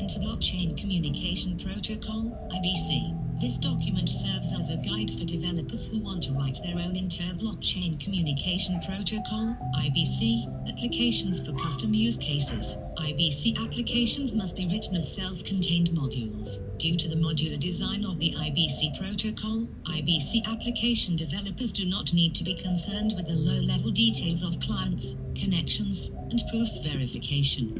Inter-Blockchain Communication Protocol, IBC. This document serves as a guide for developers who want to write their own Inter-Blockchain Communication Protocol, IBC, applications for custom use cases. IBC applications must be written as self-contained modules. Due to the modular design of the IBC protocol, IBC application developers do not need to be concerned with the low-level details of clients, connections, and proof verification.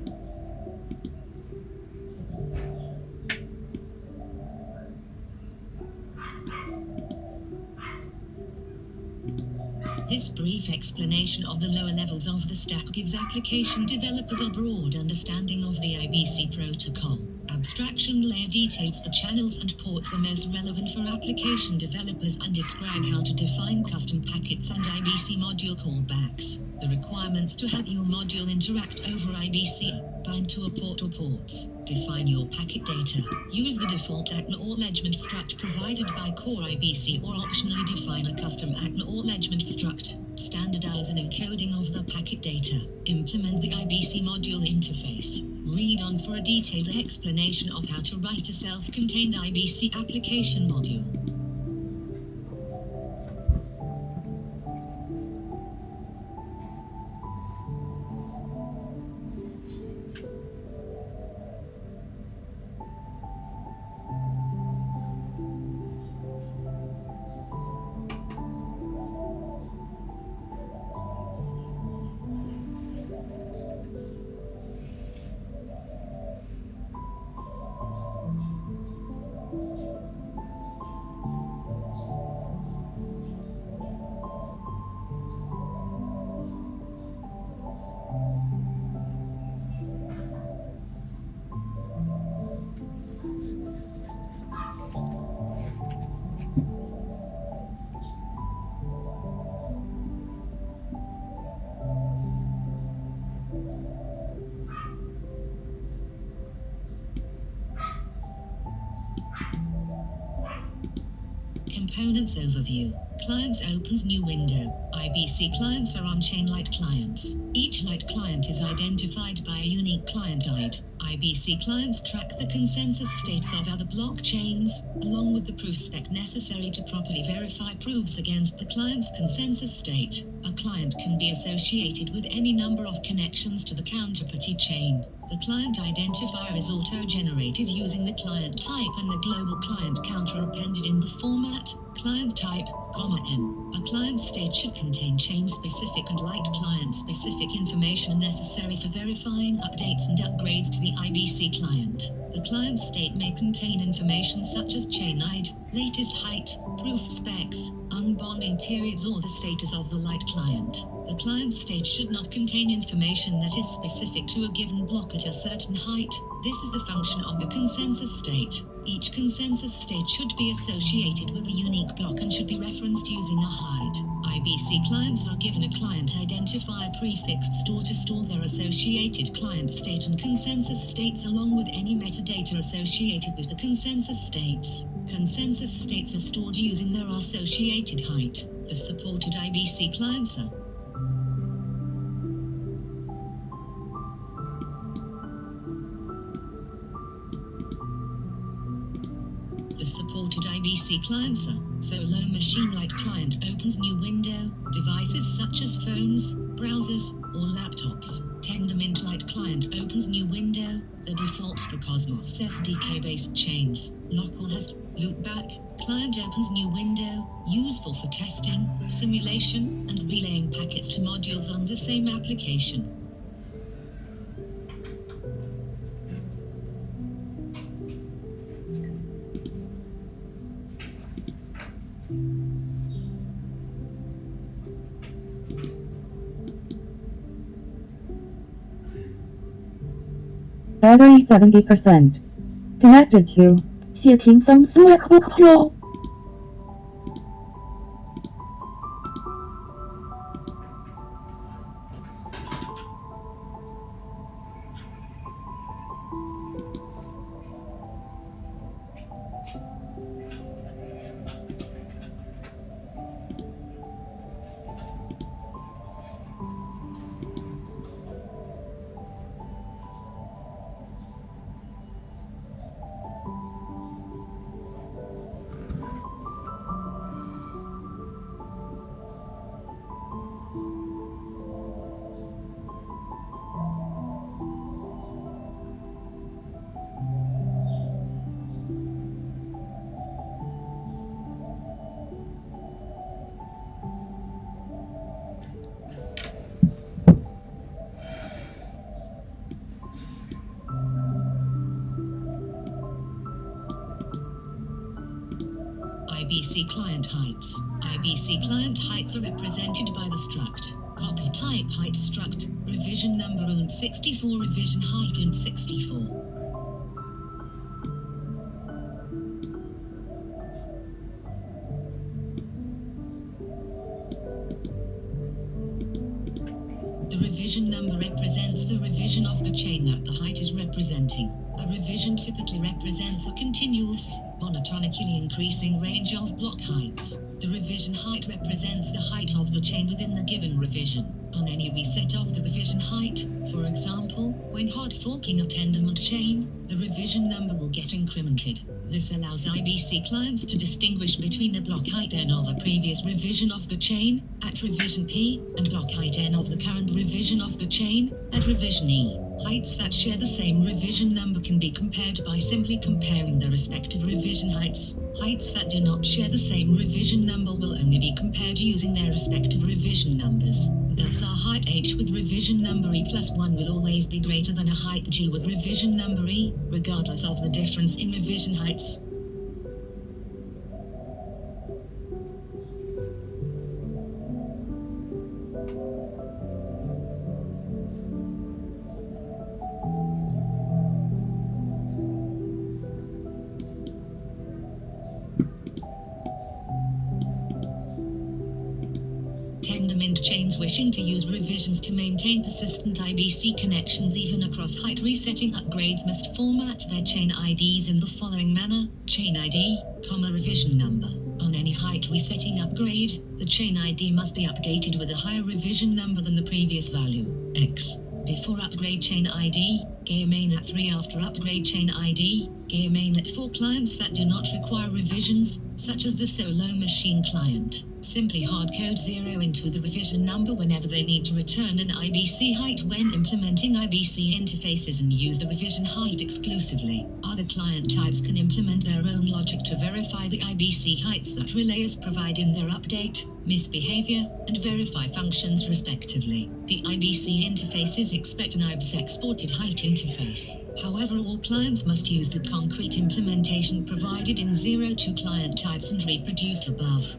This brief explanation of the lower levels of the stack gives application developers a broad understanding of the IBC protocol. Abstraction layer details for channels and ports are most relevant for application developers and describe how to define custom packets and IBC module callbacks. The requirements to have your module interact over IBC, bind to a port or ports, define your packet data, use the default acknowledgement struct provided by core IBC or optionally define a custom acknowledgement struct, standardize an encoding of the packet data, implement the IBC module interface. Read on for a detailed explanation of how to write a self-contained IBC application module. Components overview. Clients opens new window. IBC clients are on-chain light clients. Each light client is identified by a unique client ID. IBC clients track the consensus states of other blockchains, along with the proof spec necessary to properly verify proofs against the client's consensus state. A client can be associated with any number of connections to the counterparty chain. The client identifier is auto-generated using the client type and the global client counter appended in the format client type, M. A client state should contain chain-specific and light client-specific information necessary for verifying updates and upgrades to the IBC client. The client state may contain information such as chain ID, latest height, proof specs, unbonding periods or the status of the light client. The client state should not contain information that is specific to a given block at a certain height. This is the function of the consensus state. Each consensus state should be associated with a unique block and should be referenced using a hide. IBC clients are given a client identifier prefixed store to store their associated client state and consensus states along with any metadata associated with the consensus states. Consensus states are stored using their associated height. The supported IBC clients are The supported IBC clients are Solo Machine Light Client opens new window, devices such as phones, browsers, or laptops. Tendermint Light Client opens new window, the default for Cosmos SDK-based chains. Lockall has Loopback Client opens new window, useful for testing, simulation, and relaying packets to modules on the same application. Battery 70%. Connected to 谢霆锋 MacBook Pro. IBC client heights. IBC client heights are represented by the struct copy type height struct, revision number und 64 revision height und 64. The revision number represents the revision of the chain that the height is representing. A revision typically represents a continuous, monotonically increasing range of block heights. The revision height represents the height of the chain within the given revision. On any reset of the revision height, for example, when hard forking a tenement chain, the revision number will get incremented. This allows IBC clients to distinguish between a block height n of a previous revision of the chain, at revision P, and block height n of the current revision of the chain, at revision E. Heights that share the same revision number can be compared by simply comparing their respective revision heights. Heights that do not share the same revision number will only be compared using their respective revision numbers. Thus our height H with revision number E plus 1 will always be greater than a height G with revision number E, regardless of the difference in revision heights. Tenement chains wishing to use revisions to maintain persistent IBC connections even across height resetting upgrades must format their chain IDs in the following manner: chain ID, revision number. On any height resetting upgrade, the chain ID must be updated with a higher revision number than the previous value, X. Before upgrade chain ID, gear mainnet 3 after upgrade chain ID, gear mainnet 4 clients that do not require revisions, such as the solo machine client. Simply hardcode 0 into the revision number whenever they need to return an IBC height when implementing IBC interfaces and use the revision height exclusively. Other client types can implement their own logic to verify the IBC heights that relayers provide in their update, misbehavior, and verify functions respectively. The IBC interfaces expect an IBC exported height interface. However, all clients must use the concrete implementation provided in 02 client types and reproduced above.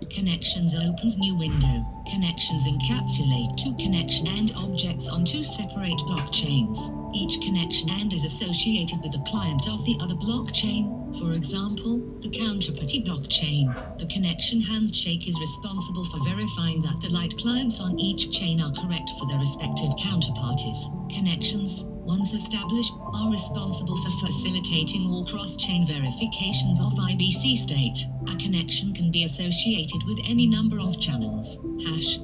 Connections opens new window. Connections encapsulate two connection and objects on two separate blockchains. Each connection and is associated with a client of the other blockchain. For example, the counterparty blockchain. The connection handshake is responsible for verifying that the light clients on each chain are correct for their respective counterparties. Connections, once established, are responsible for facilitating all cross-chain verifications of IBC state. A connection can be associated with any number of channels. Hash.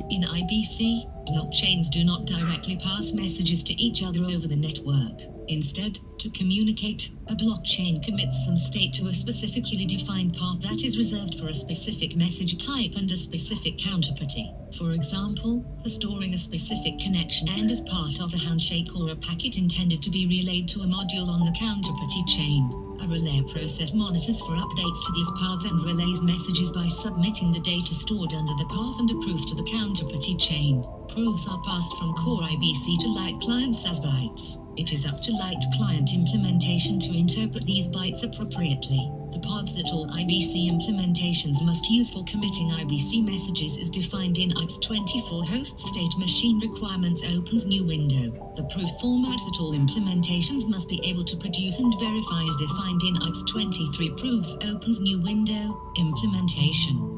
In IBC, blockchains do not directly pass messages to each other over the network. Instead, to communicate, a blockchain commits some state to a specifically defined path that is reserved for a specific message type and a specific counterparty. For example, for storing a specific connection and as part of a handshake or a packet intended to be relayed to a module on the counterparty chain. A relay process monitors for updates to these paths and relays messages by submitting the data stored under the path and a proof to the counterparty chain. Proofs are passed from core IBC to light clients as bytes. It is up to light client implementation to interpret these bytes appropriately. The paths that all IBC implementations must use for committing IBC messages is defined in x24 host state machine requirements opens new window. The proof format that all implementations must be able to produce and verify is defined in x23 proofs opens new window, implementation.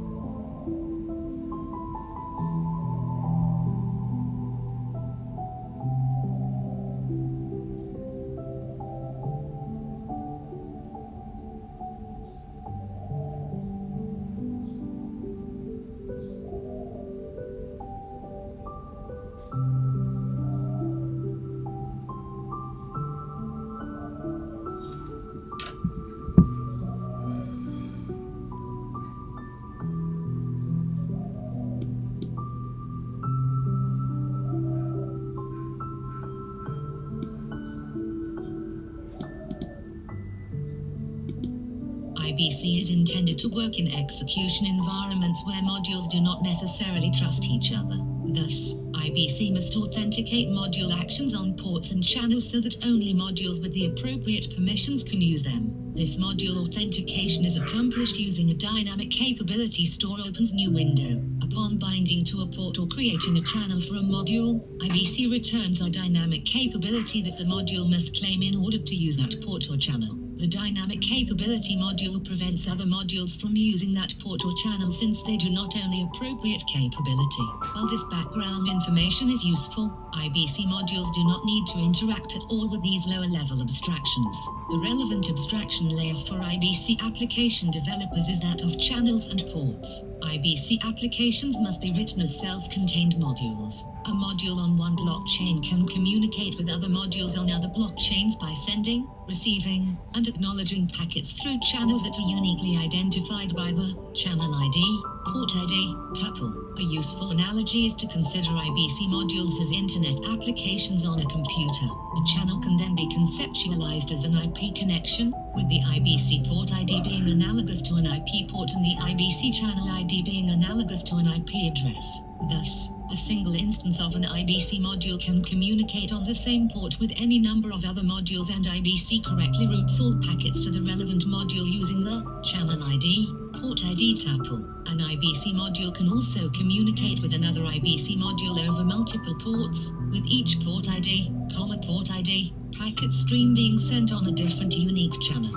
IBC is intended to work in execution environments where modules do not necessarily trust each other. Thus, IBC must authenticate module actions on ports and channels so that only modules with the appropriate permissions can use them. This module authentication is accomplished using a dynamic capability store opens new window. Upon binding to a port or creating a channel for a module, IBC returns a dynamic capability that the module must claim in order to use that port or channel. The dynamic capability module prevents other modules from using that port or channel since they do not own the appropriate capability. While this background information is useful, IBC modules do not need to interact at all with these lower-level abstractions. The relevant abstraction layer for IBC application developers is that of channels and ports. IBC applications must be written as self-contained modules. A module on one blockchain can communicate with other modules on other blockchains by sending, receiving, and acknowledging packets through channels that are uniquely identified by the channel ID, port ID, tuple. A useful analogy is to consider IBC modules as internet applications on a computer. A channel can then be conceptualized as an IP connection, with the IBC port ID being analogous to an IP port and the IBC channel ID being analogous to an IP address. Thus, a single instance of an IBC module can communicate on the same port with any number of other modules, and IBC correctly routes all packets to the relevant module using the channel ID, port ID tuple. An IBC module can also communicate with another IBC module over multiple ports, with each port ID, port ID, packet stream being sent on a different unique channel.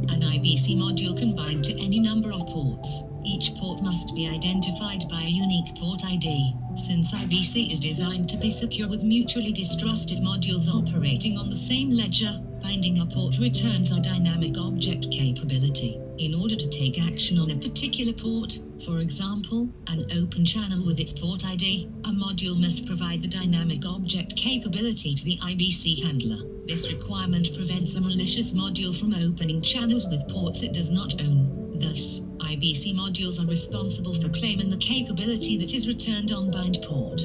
An IBC module can bind to any number of ports. Each port must be identified by a unique port ID. Since IBC is designed to be secure with mutually distrusted modules operating on the same ledger, binding a port returns a dynamic object capability. In order to take action on a particular port, for example, an open channel with its port ID, a module must provide the dynamic object capability to the IBC handler. This requirement prevents a malicious module from opening channels with ports it does not own. Thus, IBC modules are responsible for claiming the capability that is returned on bind port.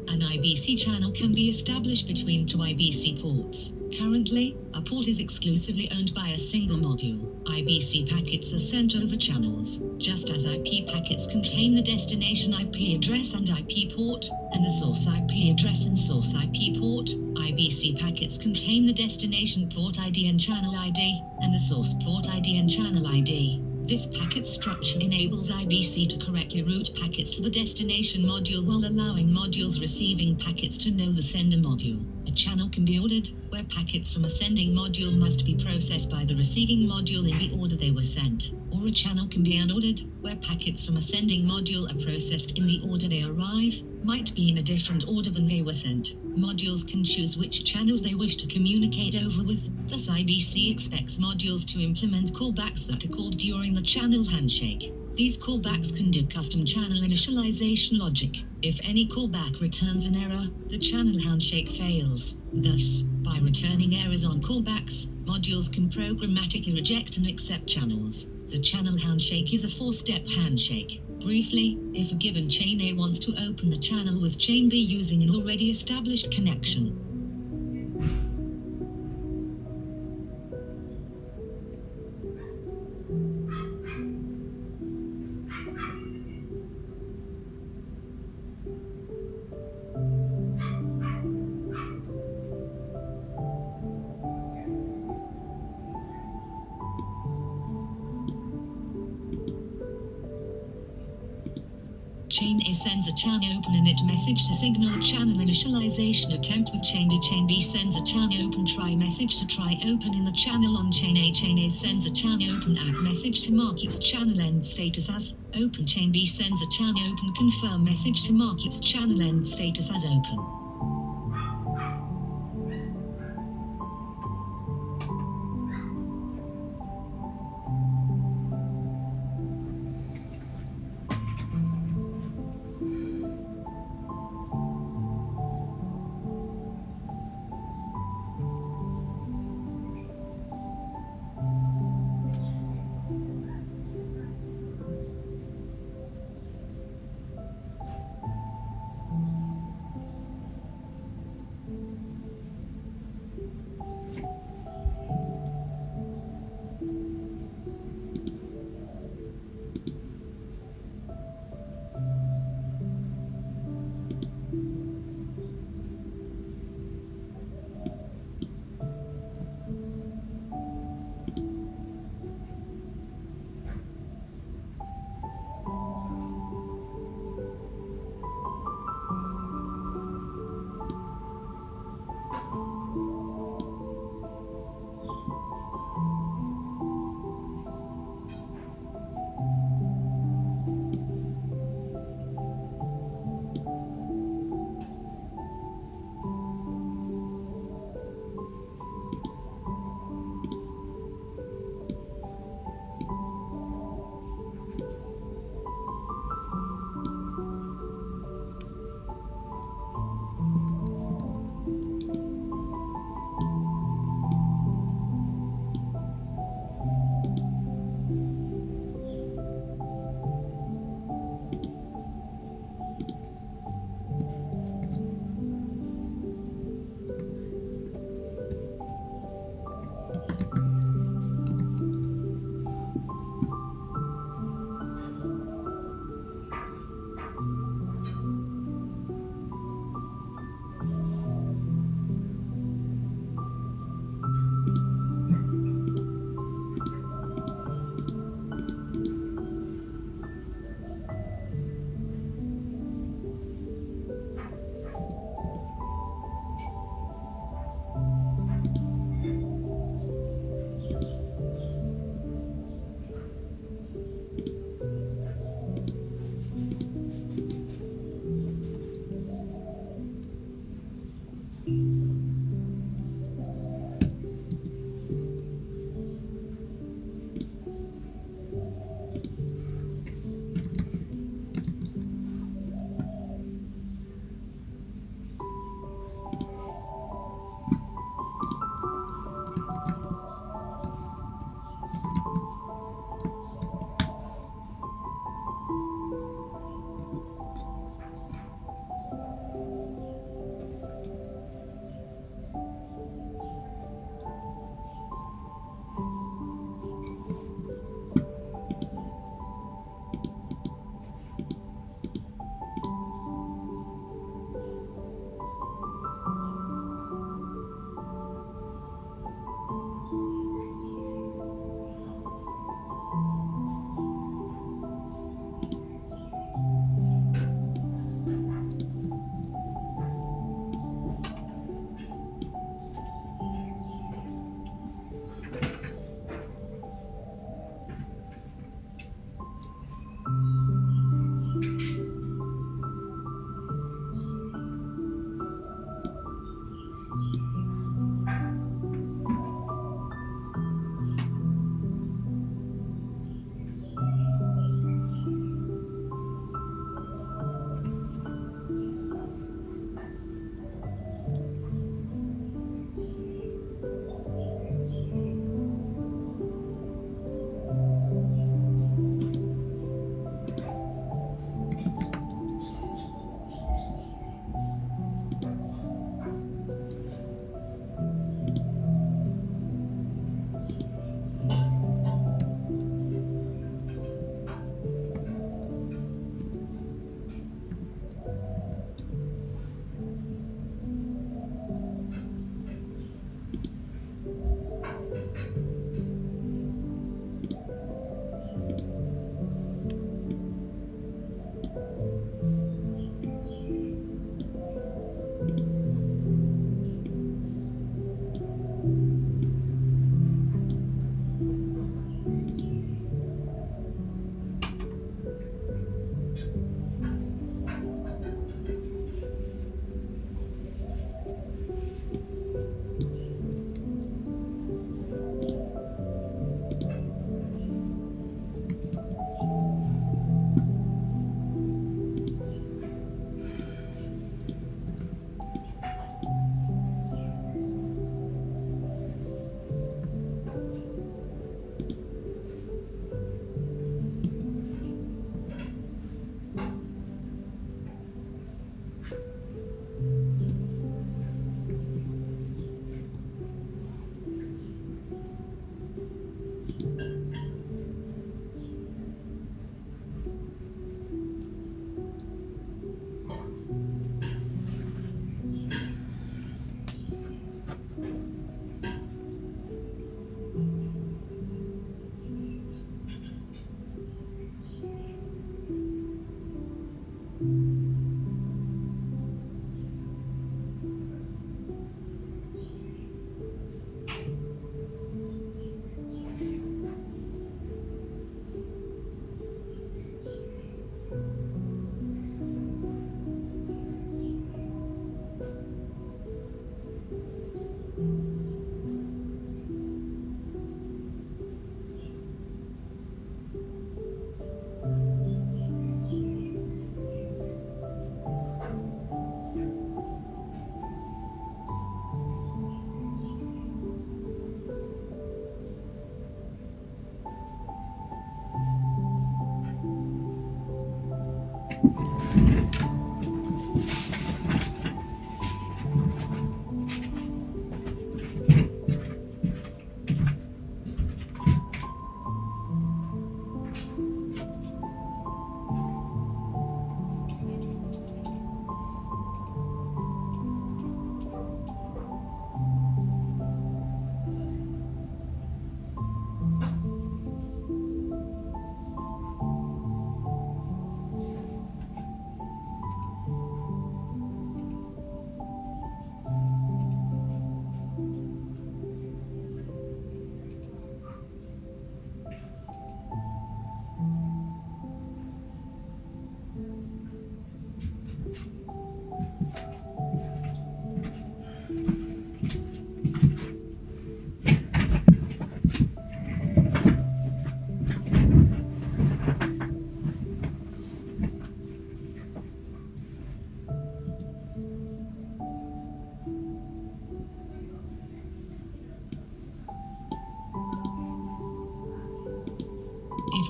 An IBC channel can be established between two IBC ports. Currently, a port is exclusively owned by a single module. IBC packets are sent over channels. Just as IP packets contain the destination IP address and IP port, and the source IP address and source IP port, IBC packets contain the destination port ID and channel ID, and the source port ID and channel ID. This packet structure enables IBC to correctly route packets to the destination module while allowing modules receiving packets to know the sender module. A channel can be ordered, where packets from a sending module must be processed by the receiving module in the order they were sent. Or a channel can be unordered, where packets from a sending module are processed in the order they arrive, might be in a different order than they were sent. Modules can choose which channel they wish to communicate over with, thus IBC expects modules to implement callbacks that are called during the channel handshake. These callbacks can do custom channel initialization logic. If any callback returns an error, the channel handshake fails. Thus, by returning errors on callbacks, modules can programmatically reject and accept channels. The channel handshake is a four-step handshake. Briefly, if a given chain A wants to open the channel with chain B using an already established connection, chain A sends a channel open init message to signal a channel initialization attempt with chain B. Chain B sends a channel open try message to try open in the channel on chain A. Chain A sends a channel open app message to mark its channel end status as open. Chain B sends a channel open confirm message to mark its channel end status as open.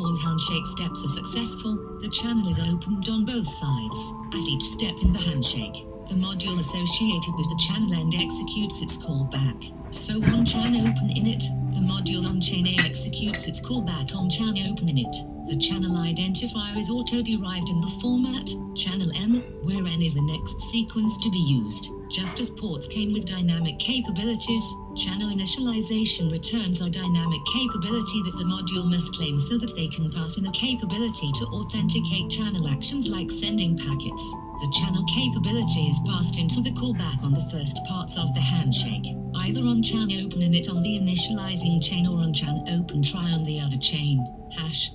If all handshake steps are successful, the channel is opened on both sides. At each step in the handshake, the module associated with the channel end executes its callback. So on chan open init, the module on chain A executes its callback on chan open init. The channel identifier is auto-derived in the format channel M, where N is the next sequence to be used. Just as ports came with dynamic capabilities, channel initialization returns a dynamic capability that the module must claim so that they can pass in a capability to authenticate channel actions like sending packets. The channel capability is passed into the callback on the first parts of the handshake, either on chan open init on the initializing chain or on chan open try on the other chain. Hash.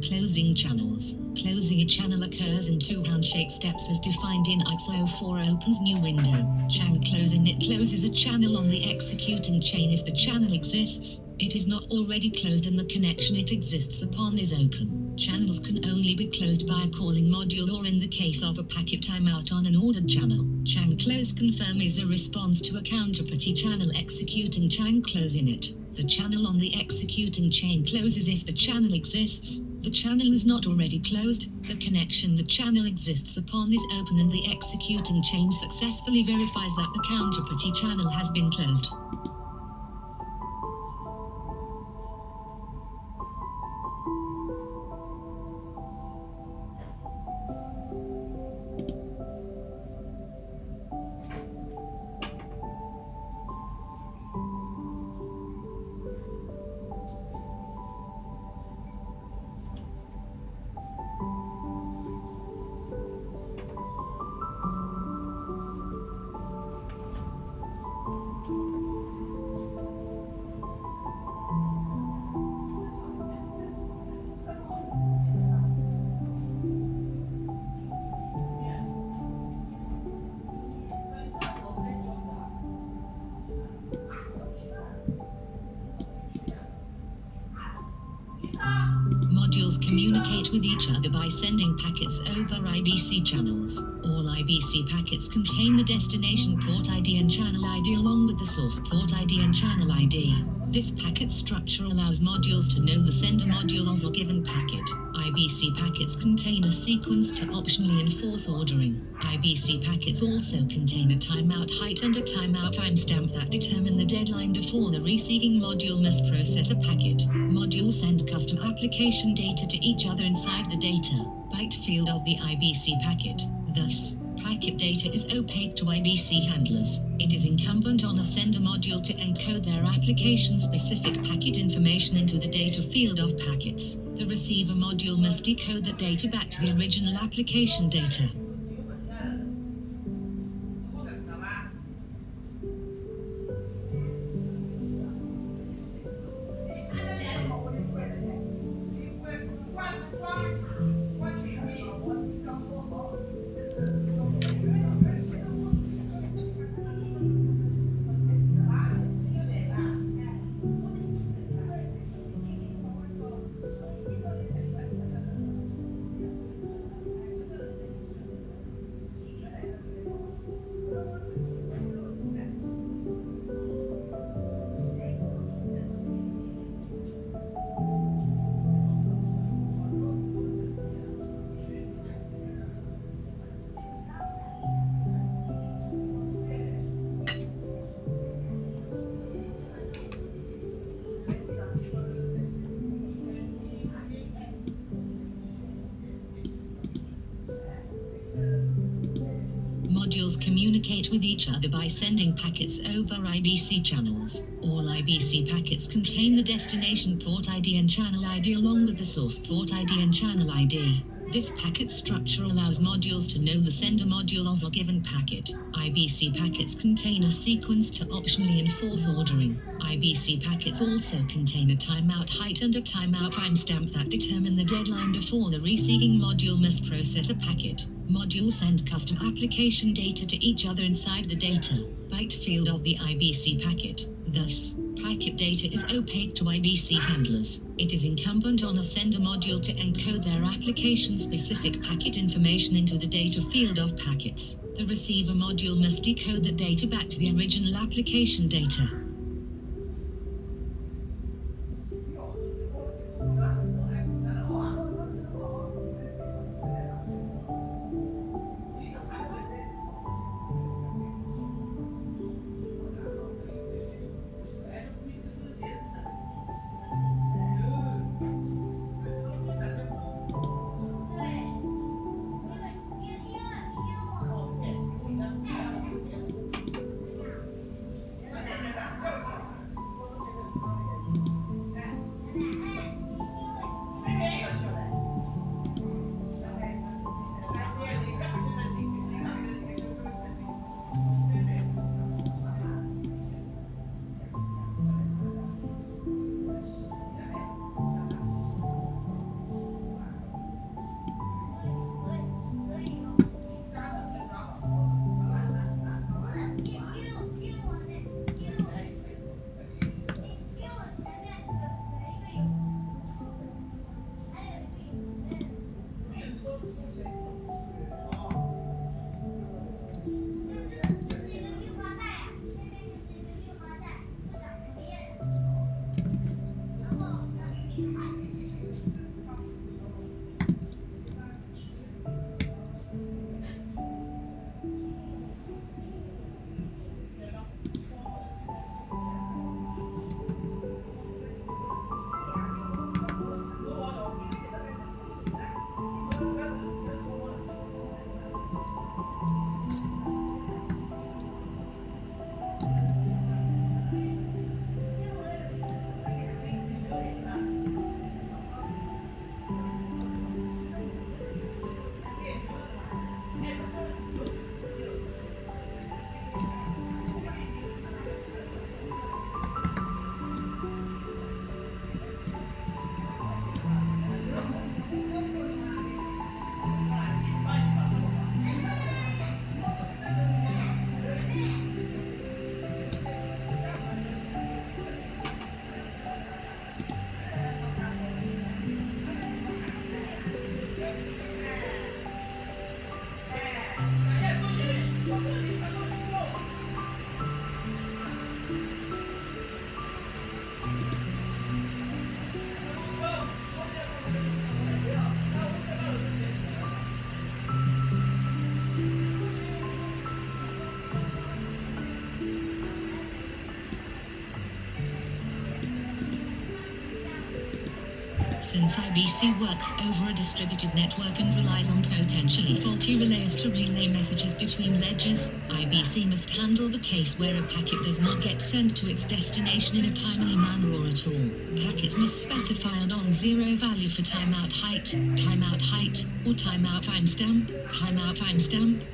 Closing channels. Closing a channel occurs in two handshake steps as defined in IBC. Opens new window. Chan close init closes a channel on the executing chain if the channel exists. It is not already closed and the connection it exists upon is open. Channels can only be closed by a calling module or in the case of a packet timeout on an ordered channel. Chan close confirm is a response to a counterparty channel executing chan close init. The channel on the executing chain closes if the channel exists. The channel is not already closed. The connection the channel exists upon is open and the executing chain successfully verifies that the counterparty channel has been closed. Modules communicate with each other by sending packets over IBC channels. All IBC packets contain the destination port ID and channel ID along with the source port ID and channel ID. This packet structure allows modules to know the sender module of a given packet. IBC packets contain a sequence to optionally enforce ordering. IBC packets also contain a timeout height and a timeout timestamp that determine the deadline before the receiving module must process a packet. Modules send custom application data to each other inside the data byte field of the IBC packet. Thus, packet data is opaque to IBC handlers. It is incumbent on a sender module to encode their application-specific packet information into the data field of packets. The receiver module must decode that data back to the original application data. Modules communicate with each other by sending packets over IBC channels. All IBC packets contain the destination port ID and channel ID along with the source port ID and channel ID. This packet structure allows modules to know the sender module of a given packet. IBC packets contain a sequence to optionally enforce ordering. IBC packets also contain a timeout height and a timeout timestamp that determine the deadline before the receiving module must process a packet. Modules send custom application data to each other inside the data byte field of the IBC packet. Thus, packet data is opaque to IBC handlers. It is incumbent on a sender module to encode their application-specific packet information into the data field of packets. The receiver module must decode the data back to the original application data. Since IBC works over a distributed network and relies on potentially faulty relays to relay messages between ledgers, IBC must handle the case where a packet does not get sent to its destination in a timely manner or at all. Packets must specify a non-zero value for timeout height, or timeout timestamp,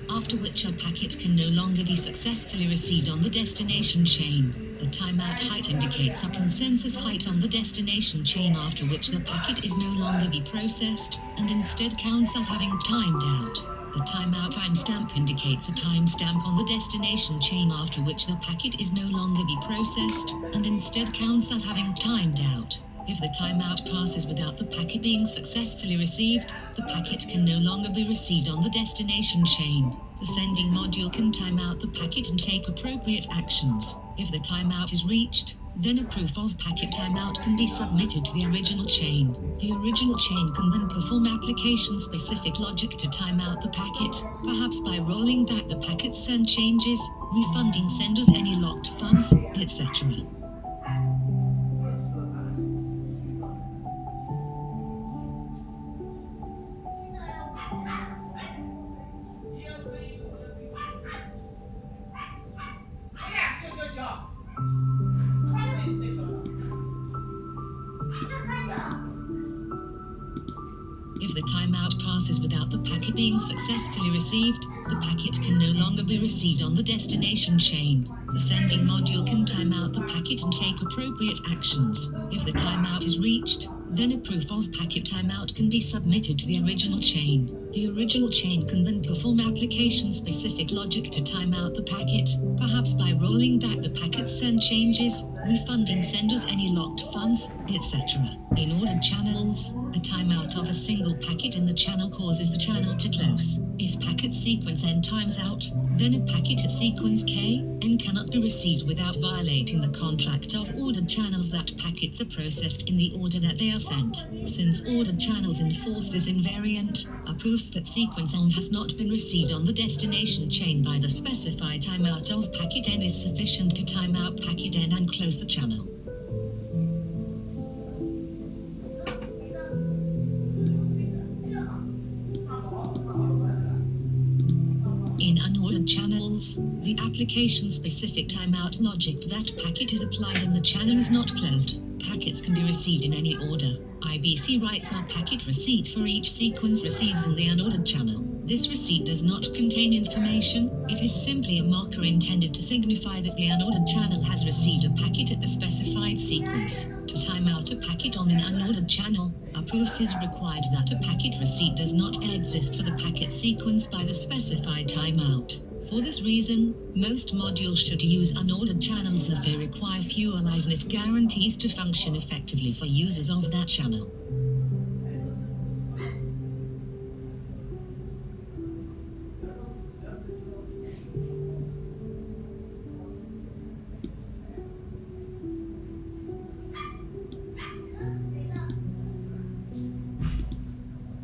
after which a packet can no longer be successfully received on the destination chain. The timeout height indicates a consensus height on the destination chain after which the packet is no longer be processed, and instead counts as having timed out. The timeout timestamp indicates a timestamp on the destination chain after which the packet is no longer be processed, and instead counts as having timed out. If the timeout passes without the packet being successfully received, the packet can no longer be received on the destination chain. The sending module can time out the packet and take appropriate actions. If the timeout is reached, then a proof of packet timeout can be submitted to the original chain. The original chain can then perform application-specific logic to time out the packet, perhaps by rolling back the packet's send changes, refunding senders any locked funds, etc. If the timeout passes being successfully received, the packet can no longer be received on the destination chain. The sending module can time out the packet and take appropriate actions. If the timeout is reached, then a proof of packet timeout can be submitted to the original chain. The original chain can then perform application-specific logic to time out the packet, perhaps by rolling back the packet send changes, refunding senders any locked funds, etc. In ordered channels, a timeout of a single packet in the channel causes the channel to close. If packet sequence N times out, then a packet at sequence K, N cannot be received without violating the contract of ordered channels that packets are processed in the order that they are sent. Since ordered channels enforce this invariant, a proof that sequence N has not been received on the destination chain by the specified timeout of packet N is sufficient to time out packet N and close the channel. In unordered channels, the application-specific timeout logic for that packet is applied and the channel is not closed. Packets can be received in any order. IBC writes our packet receipt for each sequence receives in the unordered channel. This receipt does not contain information, it is simply a marker intended to signify that the unordered channel has received a packet at the specified sequence. To time out a packet on an unordered channel, a proof is required that a packet receipt does not exist for the packet sequence by the specified timeout. For this reason, most modules should use unordered channels as they require fewer liveness guarantees to function effectively for users of that channel.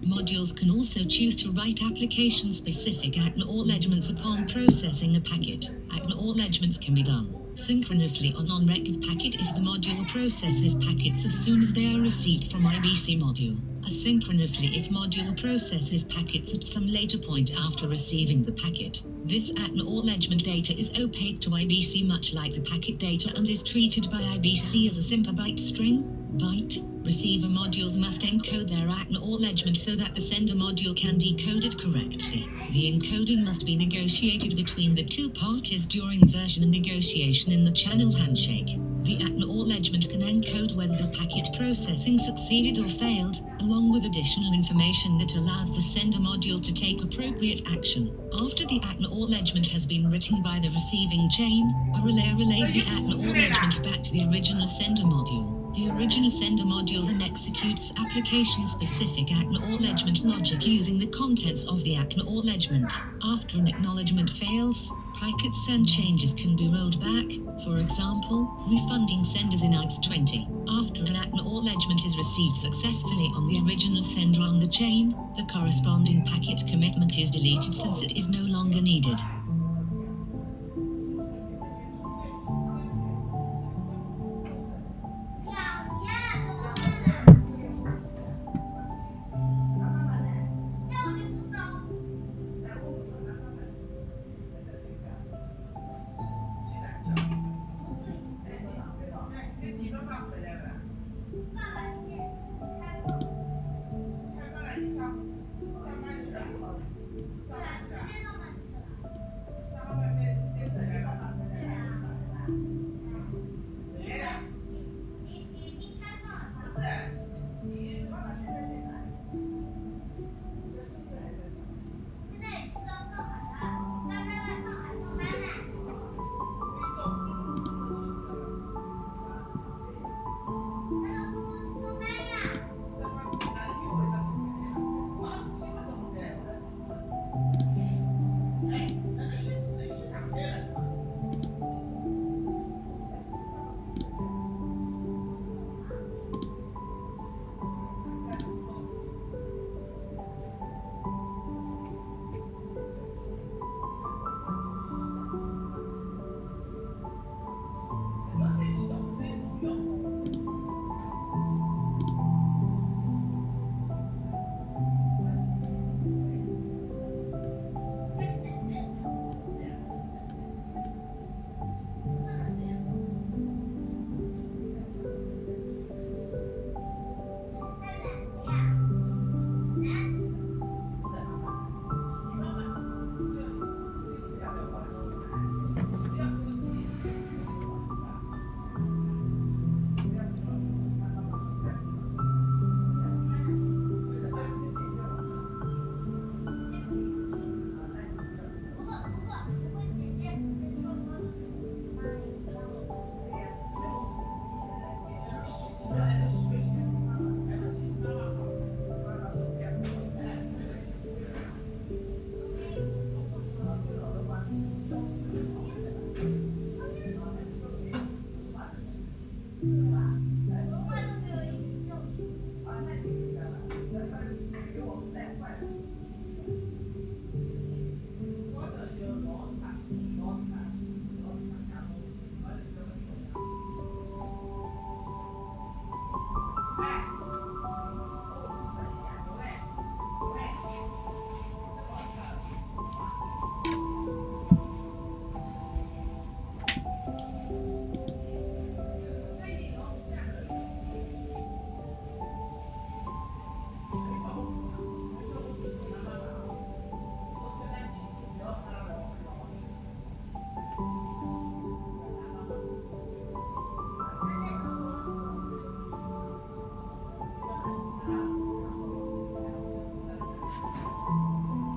Modules can also choose to write application-specific acknowledgements upon processing a packet. Acknowledgements can be done synchronously on on-record packet if the module processes packets as soon as they are received from IBC module. Asynchronously if module processes packets at some later point after receiving the packet. This acknowledgement data is opaque to IBC much like the packet data and is treated by IBC as a simple byte string. Byte. Receiver modules must encode their acknowledgement so that the sender module can decode it correctly. The encoding must be negotiated between the two parties during version negotiation in the channel handshake. The acknowledgement can encode whether the packet processing succeeded or failed, along with additional information that allows the sender module to take appropriate action. After the acknowledgement has been written by the receiving chain, a relay relays the acknowledgement back to the original sender module. The original sender module then executes application-specific acknowledgement logic using the contents of the acknowledgement. After an acknowledgement fails, packet send changes can be rolled back, for example, refunding senders in IBC 20. After an acknowledgement is received successfully on the original sender on the chain, the corresponding packet commitment is deleted since it is no longer needed.